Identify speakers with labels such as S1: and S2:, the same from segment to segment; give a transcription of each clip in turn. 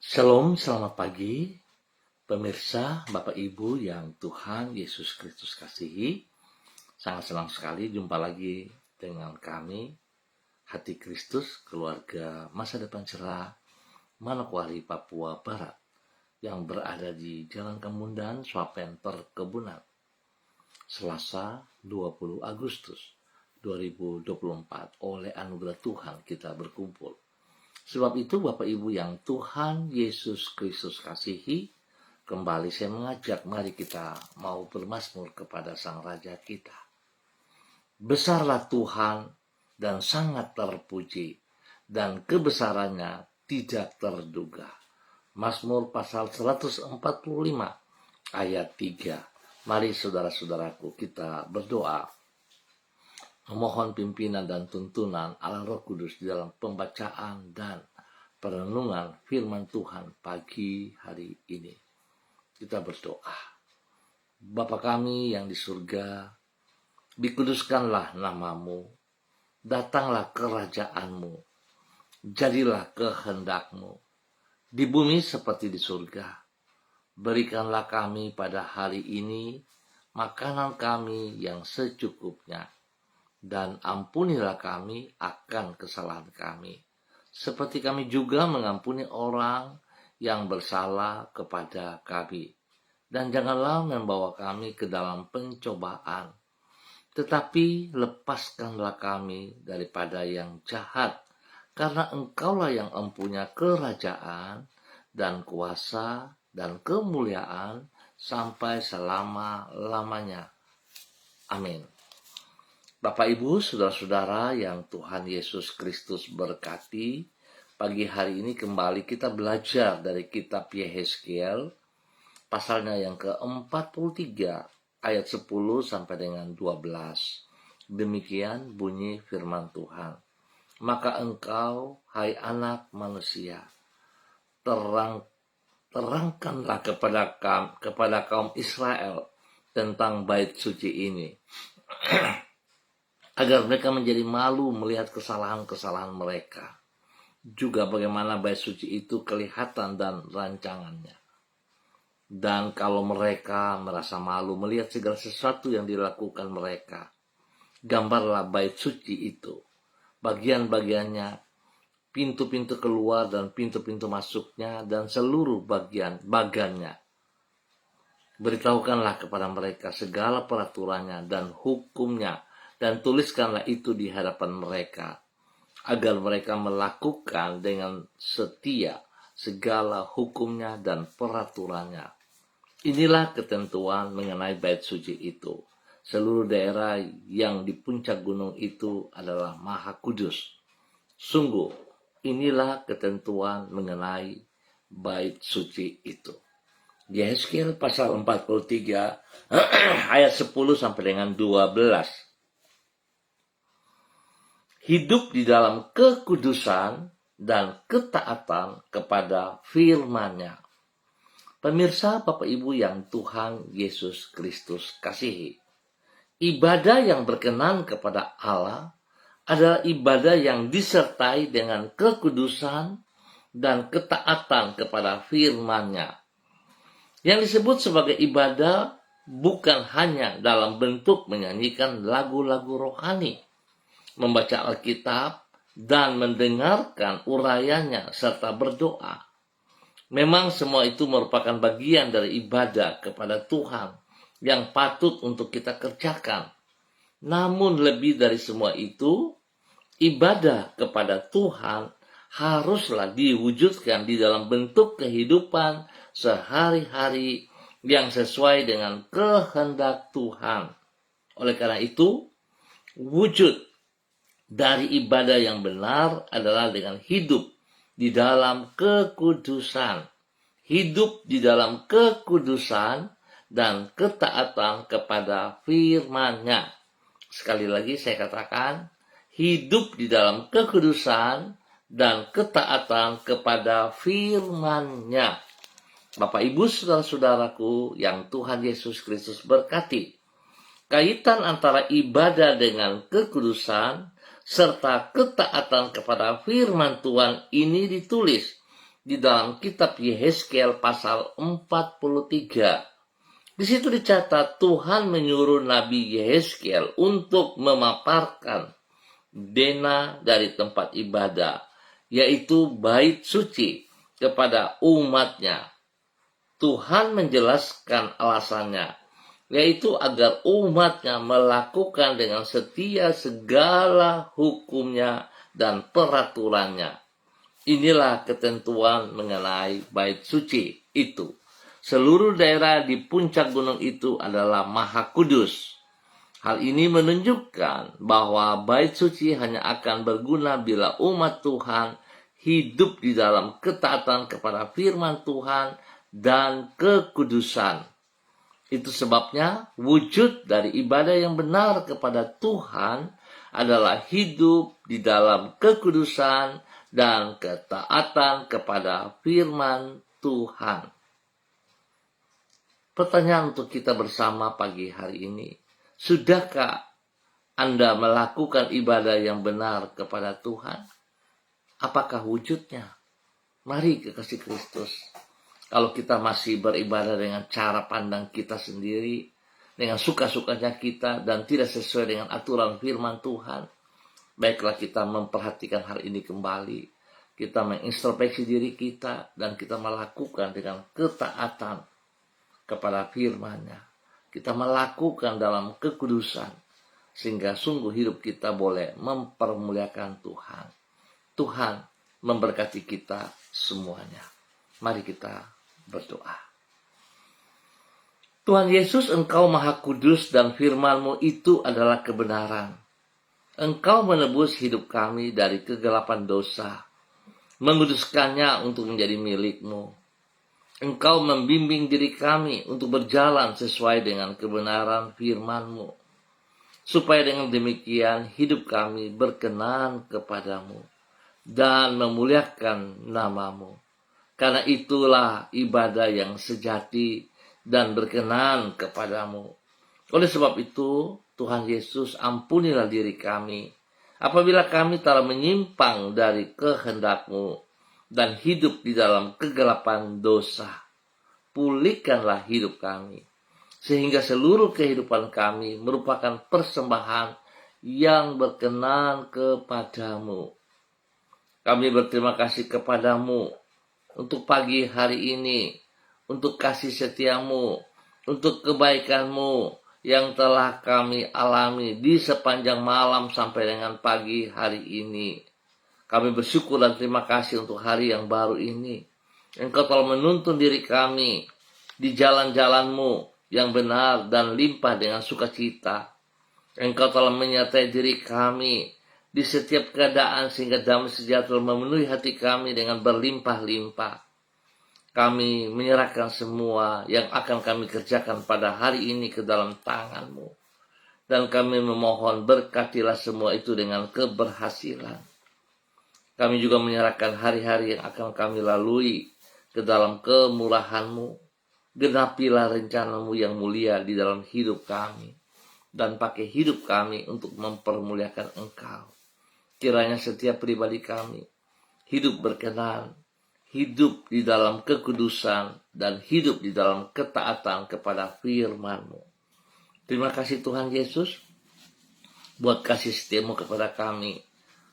S1: Shalom, selamat pagi, pemirsa, Bapak Ibu yang Tuhan Yesus Kristus kasihi. Sangat senang sekali jumpa lagi dengan kami, Hati Kristus, keluarga masa depan cerah, Manokwari, Papua Barat, yang berada di Jalan Kemundan, Swapen, Perkebunan. Selasa 20 Agustus 2024, oleh anugerah Tuhan kita berkumpul. Sebab itu Bapak Ibu yang Tuhan Yesus Kristus kasihi, kembali saya mengajak mari kita mau bermazmur kepada Sang Raja kita. Besarlah Tuhan dan sangat terpuji, dan kebesarannya tidak terduga. Mazmur pasal 145 ayat 3. Mari saudara-saudaraku kita berdoa. Memohon pimpinan dan tuntunan Allah Roh Kudus di dalam pembacaan dan perenungan firman Tuhan pagi hari ini. Kita berdoa. Bapa kami yang di surga, dikuduskanlah namamu, datanglah kerajaanmu, jadilah kehendakmu, di bumi seperti di surga. Berikanlah kami pada hari ini makanan kami yang secukupnya, dan ampunilah kami akan kesalahan kami, seperti kami juga mengampuni orang yang bersalah kepada kami. Dan janganlah membawa kami ke dalam pencobaan, tetapi lepaskanlah kami daripada yang jahat, karena Engkaulah yang empunya kerajaan dan kuasa dan kemuliaan sampai selama-lamanya. Amin. Bapak Ibu, saudara-saudara yang Tuhan Yesus Kristus berkati, pagi hari ini kembali kita belajar dari kitab Yehezkiel, pasalnya yang ke-43, ayat 10 sampai dengan 12. Demikian bunyi firman Tuhan. Maka engkau, hai anak manusia, terangkanlah kepada kaum Israel tentang bait suci ini, agar mereka menjadi malu melihat kesalahan-kesalahan mereka. Juga bagaimana bait suci itu kelihatan dan rancangannya. Dan kalau mereka merasa malu melihat segala sesuatu yang dilakukan mereka, gambarlah bait suci itu, bagian-bagiannya, pintu-pintu keluar dan pintu-pintu masuknya, dan seluruh bagiannya. Beritahukanlah kepada mereka segala peraturannya dan hukumnya, dan tuliskanlah itu di hadapan mereka, agar mereka melakukan dengan setia segala hukumnya dan peraturannya. Inilah ketentuan mengenai bait suci itu. Seluruh daerah yang di puncak gunung itu adalah maha kudus. Sungguh, inilah ketentuan mengenai bait suci itu. Yehezkiel pasal 43 ayat 10 sampai dengan 12. Hidup di dalam kekudusan dan ketaatan kepada firman-Nya. Pemirsa, Bapak Ibu yang Tuhan Yesus Kristus kasihi, ibadah yang berkenan kepada Allah adalah ibadah yang disertai dengan kekudusan dan ketaatan kepada firman-Nya. Yang disebut sebagai ibadah bukan hanya dalam bentuk menyanyikan lagu-lagu rohani, membaca Alkitab, dan mendengarkan urayanya serta berdoa. Memang semua itu merupakan bagian dari ibadah kepada Tuhan yang patut untuk kita kerjakan. Namun lebih dari semua itu, ibadah kepada Tuhan haruslah diwujudkan di dalam bentuk kehidupan sehari-hari yang sesuai dengan kehendak Tuhan. Oleh karena itu, wujud dari ibadah yang benar adalah dengan hidup di dalam kekudusan. Hidup di dalam kekudusan dan ketaatan kepada firman-Nya. Sekali lagi saya katakan, hidup di dalam kekudusan dan ketaatan kepada firman-Nya. Bapak Ibu saudara-saudaraku yang Tuhan Yesus Kristus berkati, kaitan antara ibadah dengan kekudusan serta ketaatan kepada firman Tuhan ini ditulis di dalam kitab Yehezkiel pasal 43. Di situ dicatat Tuhan menyuruh Nabi Yehezkiel untuk memaparkan dena dari tempat ibadah, yaitu bait suci, kepada umatnya. Tuhan menjelaskan alasannya, yaitu agar umatnya melakukan dengan setia segala hukumnya dan peraturannya. Inilah ketentuan mengenai bait suci itu. Seluruh daerah di puncak gunung itu adalah maha kudus. Hal ini menunjukkan bahwa bait suci hanya akan berguna bila umat Tuhan hidup di dalam ketaatan kepada firman Tuhan dan kekudusan. Itu sebabnya wujud dari ibadah yang benar kepada Tuhan adalah hidup di dalam kekudusan dan ketaatan kepada firman Tuhan. Pertanyaan untuk kita bersama pagi hari ini, sudahkah Anda melakukan ibadah yang benar kepada Tuhan? Apakah wujudnya? Mari kekasih Kristus, kalau kita masih beribadah dengan cara pandang kita sendiri, dengan suka-sukanya kita, dan tidak sesuai dengan aturan firman Tuhan, baiklah kita memperhatikan hal ini kembali. Kita mengintrospeksi diri kita, dan kita melakukan dengan ketaatan kepada firman-Nya. Kita melakukan dalam kekudusan, sehingga sungguh hidup kita boleh mempermuliakan Tuhan. Tuhan memberkati kita semuanya. Mari kita berdoa. Tuhan Yesus, Engkau Maha Kudus dan firman-Mu itu adalah kebenaran. Engkau menebus hidup kami dari kegelapan dosa, menguduskannya untuk menjadi milik-Mu. Engkau membimbing diri kami untuk berjalan sesuai dengan kebenaran firman-Mu, supaya dengan demikian hidup kami berkenan kepadamu dan memuliakan nama-Mu. Karena itulah ibadah yang sejati dan berkenan kepadamu. Oleh sebab itu, Tuhan Yesus, ampunilah diri kami apabila kami telah menyimpang dari kehendak-Mu dan hidup di dalam kegelapan dosa. Pulihkanlah hidup kami, sehingga seluruh kehidupan kami merupakan persembahan yang berkenan kepadamu. Kami berterima kasih kepadamu untuk pagi hari ini, untuk kasih setiamu, untuk kebaikanmu yang telah kami alami di sepanjang malam sampai dengan pagi hari ini. Kami bersyukur dan terima kasih untuk hari yang baru ini. Engkau telah menuntun diri kami di jalan-jalan-Mu yang benar dan limpah dengan sukacita. Engkau telah menyertai diri kami di setiap keadaan sehingga damai sejahtera memenuhi hati kami dengan berlimpah-limpah. Kami menyerahkan semua yang akan kami kerjakan pada hari ini ke dalam tangan-Mu. Dan kami memohon berkatilah semua itu dengan keberhasilan. Kami juga menyerahkan hari-hari yang akan kami lalui ke dalam kemurahan-Mu. Genapilah rencana-Mu yang mulia di dalam hidup kami. Dan pakai hidup kami untuk mempermuliakan Engkau. Kiranya setiap pribadi kami hidup berkenan, hidup di dalam kekudusan, dan hidup di dalam ketaatan kepada firman-Mu. Terima kasih Tuhan Yesus buat kasih setia-Mu kepada kami.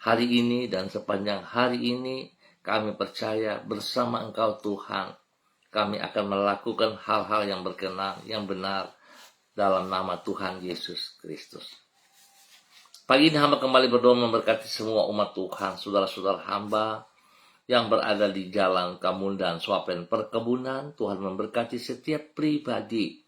S1: Hari ini dan sepanjang hari ini kami percaya bersama Engkau Tuhan, kami akan melakukan hal-hal yang berkenan, yang benar dalam nama Tuhan Yesus Kristus. Pagi ini hamba kembali berdoa memberkati semua umat Tuhan, saudara-saudara hamba yang berada di jalan Kamundan, Swapen, perkebunan. Tuhan memberkati setiap pribadi,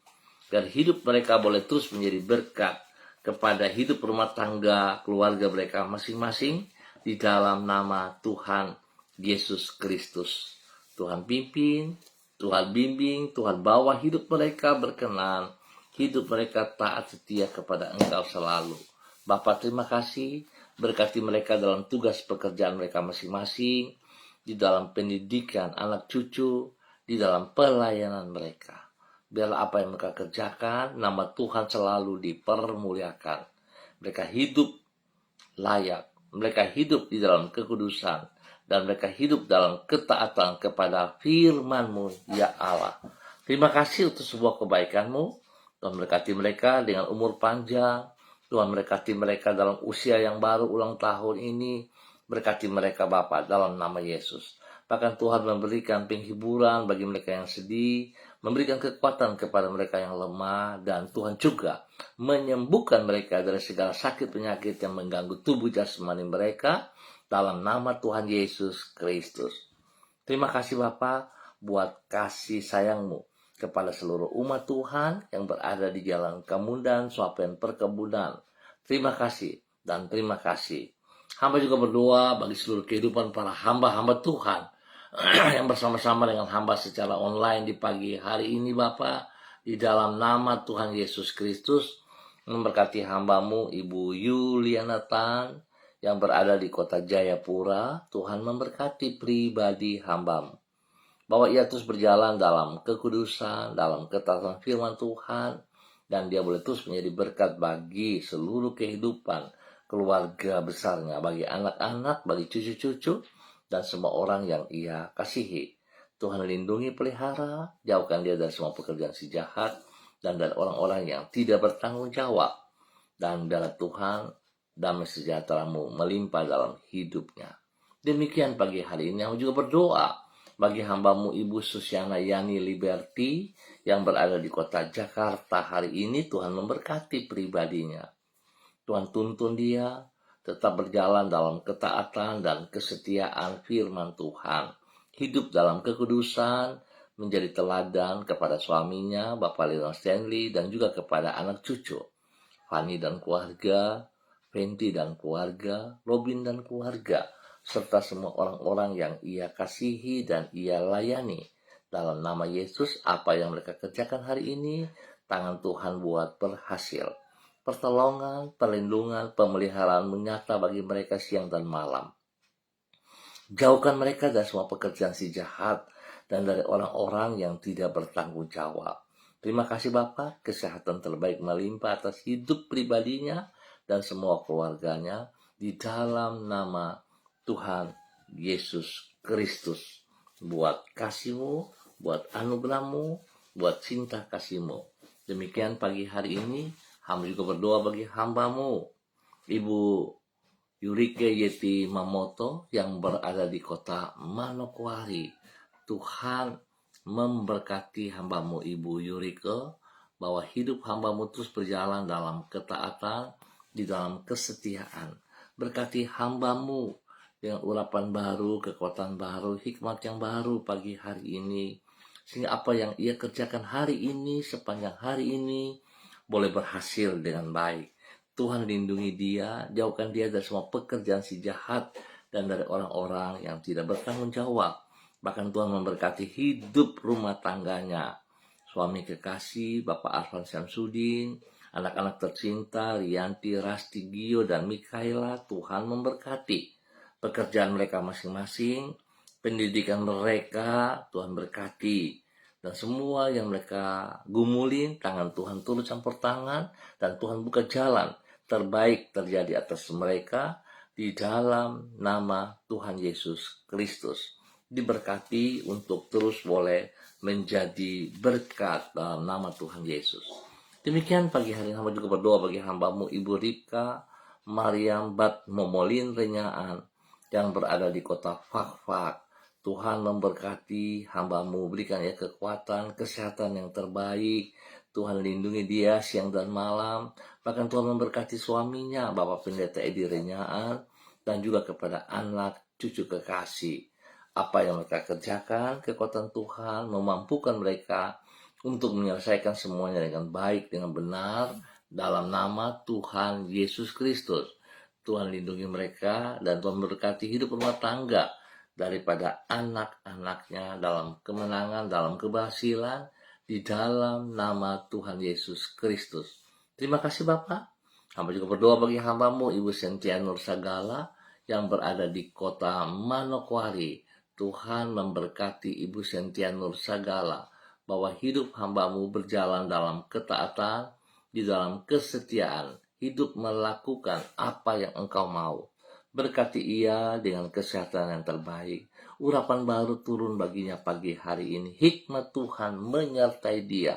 S1: dan hidup mereka boleh terus menjadi berkat kepada hidup rumah tangga, keluarga mereka masing-masing, di dalam nama Tuhan Yesus Kristus. Tuhan pimpin, Tuhan bimbing, Tuhan bawa hidup mereka berkenan, hidup mereka taat setia kepada Engkau selalu. Bapa, terima kasih, berkati mereka dalam tugas pekerjaan mereka masing-masing, di dalam pendidikan anak cucu, di dalam pelayanan mereka. Biarlah apa yang mereka kerjakan, nama Tuhan selalu dipermuliakan. Mereka hidup layak, mereka hidup di dalam kekudusan, dan mereka hidup dalam ketaatan kepada firman-Mu, ya Allah. Terima kasih untuk sebuah kebaikan-Mu. Tuhan berkati mereka dengan umur panjang. Tuhan berkati mereka dalam usia yang baru ulang tahun ini. Berkati mereka Bapa dalam nama Yesus. Bahkan Tuhan memberikan penghiburan bagi mereka yang sedih, memberikan kekuatan kepada mereka yang lemah, dan Tuhan juga menyembuhkan mereka dari segala sakit penyakit yang mengganggu tubuh jasmani mereka dalam nama Tuhan Yesus Kristus. Terima kasih Bapa buat kasih sayang-Mu kepada seluruh umat Tuhan yang berada di jalan Kemundan, Swapen Perkebunan. Terima kasih dan terima kasih. Hamba juga berdoa bagi seluruh kehidupan para hamba-hamba Tuhan yang bersama-sama dengan hamba secara online di pagi hari ini Bapa, di dalam nama Tuhan Yesus Kristus. Memberkati hamba-Mu Ibu Yuliana Tan yang berada di kota Jayapura. Tuhan memberkati pribadi hamba-Mu, bahwa ia terus berjalan dalam kekudusan, dalam ketaatan firman Tuhan, dan dia boleh terus menjadi berkat bagi seluruh kehidupan keluarga besarnya, bagi anak-anak, bagi cucu-cucu, dan semua orang yang ia kasihi. Tuhan lindungi, pelihara, jauhkan dia dari semua pekerjaan si jahat, dan dari orang-orang yang tidak bertanggung jawab. Dan biarlah Tuhan, damai sejahtera-Mu melimpah dalam hidupnya. Demikian pagi hari ini, aku juga berdoa bagi hamba-Mu Ibu Susiana Yani Liberty yang berada di kota Jakarta hari ini. Tuhan memberkati pribadinya. Tuhan tuntun dia tetap berjalan dalam ketaatan dan kesetiaan firman Tuhan. Hidup dalam kekudusan, menjadi teladan kepada suaminya, Bapak Leon Stanley, dan juga kepada anak cucu, Fanny dan keluarga, Fenty dan keluarga, Robin dan keluarga, serta semua orang-orang yang ia kasihi dan ia layani. Dalam nama Yesus, apa yang mereka kerjakan hari ini, tangan Tuhan buat berhasil. Pertolongan, perlindungan, pemeliharaan menyata bagi mereka siang dan malam. Jauhkan mereka dari semua pekerjaan si jahat dan dari orang-orang yang tidak bertanggung jawab. Terima kasih Bapa, kesehatan terbaik melimpah atas hidup pribadinya dan semua keluarganya di dalam nama Tuhan Yesus Kristus. Buat kasih-Mu, buat anugerah-Mu, buat cinta kasih-Mu. Demikian pagi hari ini, hamba juga berdoa bagi hamba-Mu Ibu Yurike Yeti Mamoto yang berada di kota Manokwari. Tuhan memberkati hamba-Mu Ibu Yurike, bahwa hidup hamba-Mu terus berjalan dalam ketaatan, di dalam kesetiaan. Berkati hamba-Mu dengan urapan baru, kekuatan baru, hikmat yang baru pagi hari ini, sehingga apa yang ia kerjakan hari ini, sepanjang hari ini, boleh berhasil dengan baik. Tuhan lindungi dia, jauhkan dia dari semua pekerjaan si jahat dan dari orang-orang yang tidak bertanggung jawab. Bahkan Tuhan memberkati hidup rumah tangganya. Suami kekasih, Bapak Arfan Syamsuddin, anak-anak tercinta, Rianti, Rasti, Gio, dan Mikaela, Tuhan memberkati pekerjaan mereka masing-masing, pendidikan mereka, Tuhan berkati. Dan semua yang mereka gumulin, tangan Tuhan turut campur tangan, dan Tuhan buka jalan terbaik terjadi atas mereka di dalam nama Tuhan Yesus Kristus. Diberkati untuk terus boleh menjadi berkat dalam nama Tuhan Yesus. Demikian pagi hari ini hamba juga berdoa bagi hamba-Mu Ibu Ripka Mariam Bat Momolin Renyaan yang berada di kota Fakfak. Tuhan memberkati hamba-Mu, berikan ya kekuatan, kesehatan yang terbaik. Tuhan lindungi dia siang dan malam. Bahkan Tuhan memberkati suaminya, Bapak Pendeta Edi Renyaan, dan juga kepada anak cucu kekasih. Apa yang mereka kerjakan, kekuatan Tuhan memampukan mereka untuk menyelesaikan semuanya dengan baik, dengan benar, dalam nama Tuhan Yesus Kristus. Tuhan lindungi mereka dan Tuhan memberkati hidup rumah tangga daripada anak-anaknya dalam kemenangan, dalam keberhasilan, di dalam nama Tuhan Yesus Kristus. Terima kasih Bapak. Hamba juga berdoa bagi hamba-Mu Ibu Sentia Nur Sagala yang berada di kota Manokwari. Tuhan memberkati Ibu Sentia Nur Sagala, bahwa hidup hamba-Mu berjalan dalam ketaatan, di dalam kesetiaan, hidup melakukan apa yang Engkau mau. Berkati ia dengan kesehatan yang terbaik. Urapan baru turun baginya pagi hari ini. Hikmat Tuhan menyertai dia,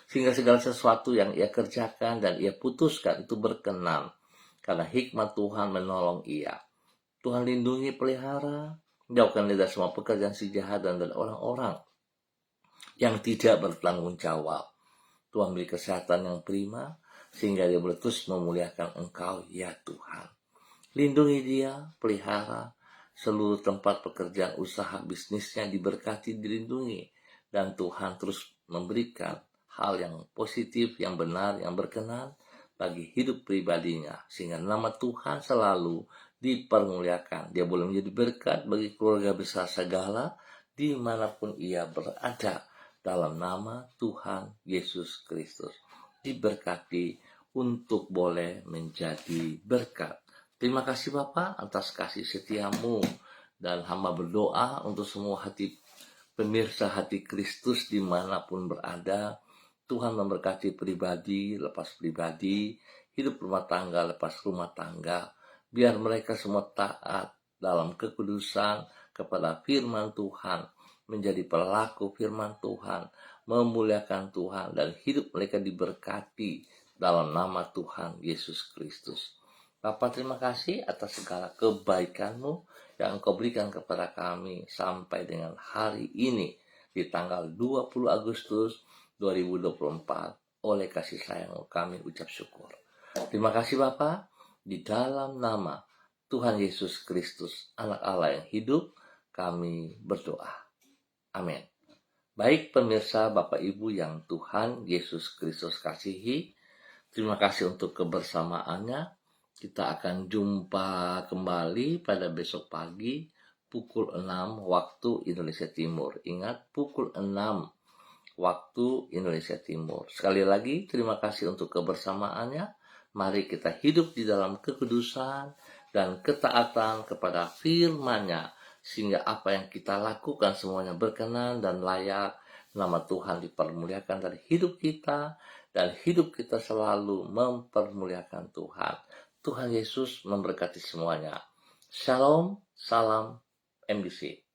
S1: sehingga segala sesuatu yang ia kerjakan dan ia putuskan itu berkenan, karena hikmat Tuhan menolong ia. Tuhan lindungi, pelihara, jauhkan dia dari semua pekerjaan si jahat dan dari orang-orang yang tidak bertanggung jawab. Tuhan beri kesehatan yang prima, sehingga dia boleh terus memuliakan Engkau, ya Tuhan. Lindungi dia, pelihara, seluruh tempat pekerjaan usaha bisnisnya diberkati, dilindungi, dan Tuhan terus memberikan hal yang positif, yang benar, yang berkenan bagi hidup pribadinya, sehingga nama Tuhan selalu dipermuliakan. Dia boleh menjadi berkat bagi keluarga besar segala dimanapun ia berada, dalam nama Tuhan Yesus Kristus. Diberkati untuk boleh menjadi berkat. Terima kasih Bapak atas kasih setiamu, dan hamba berdoa untuk semua hati pemirsa Hati Kristus dimanapun berada. Tuhan memberkati pribadi lepas pribadi, hidup rumah tangga lepas rumah tangga. Biar mereka semua taat dalam kekudusan kepada firman Tuhan, menjadi pelaku firman Tuhan, memuliakan Tuhan, dan hidup mereka diberkati dalam nama Tuhan Yesus Kristus. Bapak, terima kasih atas segala kebaikan-Mu yang Engkau berikan kepada kami sampai dengan hari ini di tanggal 20 Agustus 2024. Oleh kasih sayang kami ucap syukur. Terima kasih Bapak, di dalam nama Tuhan Yesus Kristus, Anak Allah yang hidup, kami berdoa. Amin. Baik pemirsa Bapak Ibu yang Tuhan Yesus Kristus kasihi, terima kasih untuk kebersamaannya. Kita akan jumpa kembali pada besok pagi pukul 6 waktu Indonesia Timur. Ingat, pukul 6 waktu Indonesia Timur. Sekali lagi, terima kasih untuk kebersamaannya. Mari kita hidup di dalam kekudusan dan ketaatan kepada firman-Nya, sehingga apa yang kita lakukan semuanya berkenan dan layak. Nama Tuhan dipermuliakan dari hidup kita, dan hidup kita selalu mempermuliakan Tuhan. Tuhan Yesus memberkati semuanya. Shalom, salam MBC.